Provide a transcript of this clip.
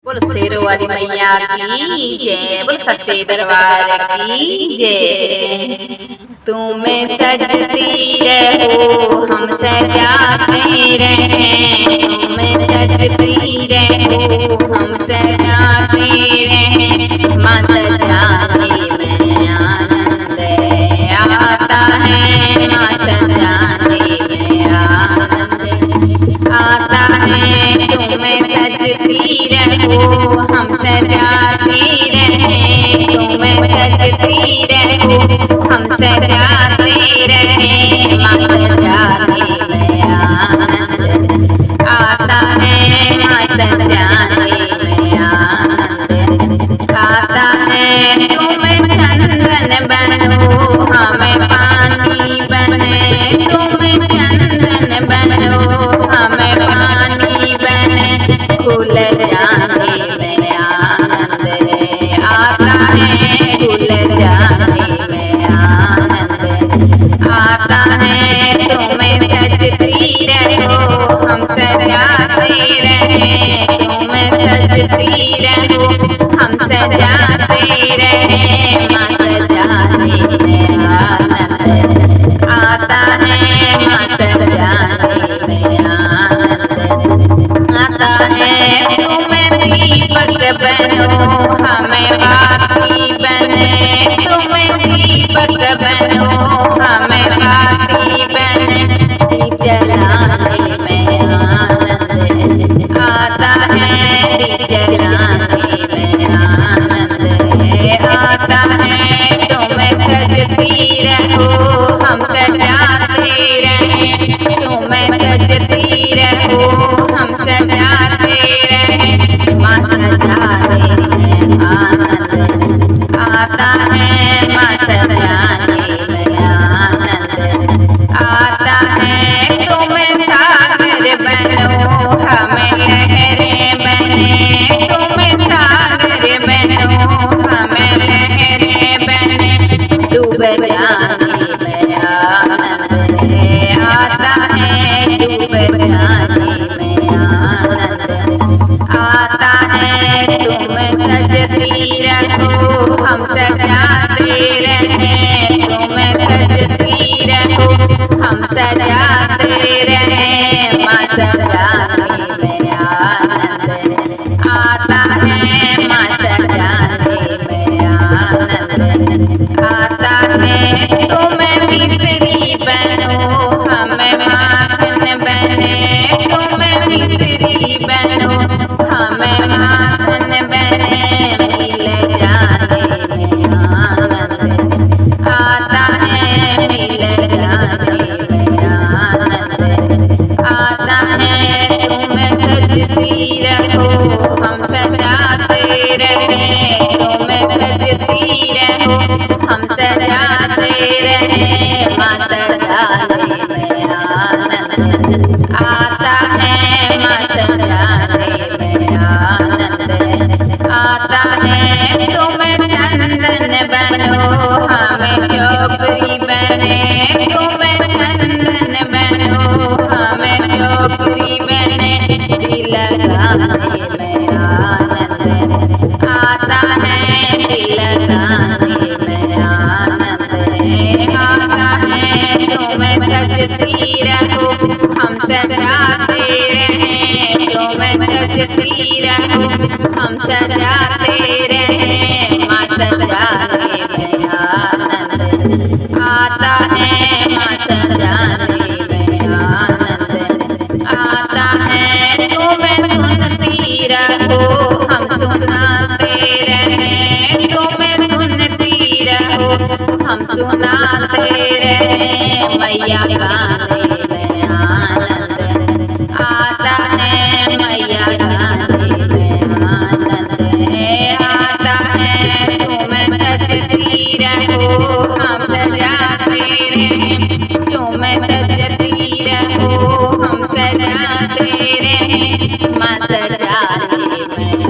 बोल शेरों वाली मैया की जय, बोल सच्चे दरबार की जय। तुम्हें सजती रहो हम सजाते रहें, तुम्हें सजती रहो हम सजाते रहें। माँ सजाने में आनंद आता है, माँ सजाने में आनंद आता है। तुम्हें सजती रहो हम सजाते रहें, तुम्हें सजती रहो हम सजाते रहें। माँ सजाने में आनंद आता है, माँ सजाने में आनंद आता है। तुम्हें चंदन बनो हमें पानी बने, तुम्हें चंदन बनो हमें पानी बने। खुल जाने में आनंद आता है, खुल जाने में आनंद आता है। तुम्हें सजती रहो हम सजाते रहें, तुम्हें सजती रहो हम सजाते रहें। माँ सजाने में आनंद आता है, माँ सजाने में आनंद आता है। तुम्हें दीपक बनो हमें बाती बने, तुम्हें दीपक बनो हमें बाती बने। दीप जलाने में आनंद आता है, दीप जलाने में आनंद आता है। तुम्हें सजती रहो हम सजाते रहें, तुम्हें सजती रहो हम सजाते रहें। माँ सजाने में आनंद आता है, माँ सजाने में आनंद आता है। तुम्हें सागर बनो हमें लहरें बने, तुम्हें सागर बनो हमें लहरें बने। डूब जाने में आनंद आता है, डूब जाने में आनंद आता है। तुम्हें सजती रहो हम सजाते रहें, तुम्हें सजती रहो हम सजाते रहें। माँ सजाने में आनंद आता है, माँ सजाने में आनंद आता है। तुम्हें मिश्री बनो हमें माखन बने, तुम्हें मिश्री बनो हमें माखन बने। मिल जाने में आनंद आता है, मिल जाने में आनंद आता है। तुम्हें सजती रहो हम सजाते रहें, तुम्हें सजती रहो हम सजाते रहें। माँ सजाने में आनंद आता है, माँ सजाने में आनंद आता है। तुम्हें चंदन बनो हमें चौकरी बने, तुम्हें चंदन बनो हमें चौकरी बने। दिल लगाने में आनंद आता है, दिल लगाने में आनंद आता है। तुम्हें सजती रहो हम सजाते रहें, तुम्हें सजती रहो हम सजाते रहें। माँ सजाने में आनंद आता है, माँ सजाने में आनंद आता है। तुम्हें सुनती रहो हम सुनाते रहें, तुम्हें सुनती रहो हम सुनाते रहें। मैया गाने में आनंद आता है, मैया गाने में आनंद आता है। तुम्हें सजती रहो हम सजाते रहें, तुम्हें सजती रहो हम सजाते रहें। माँ सजाने में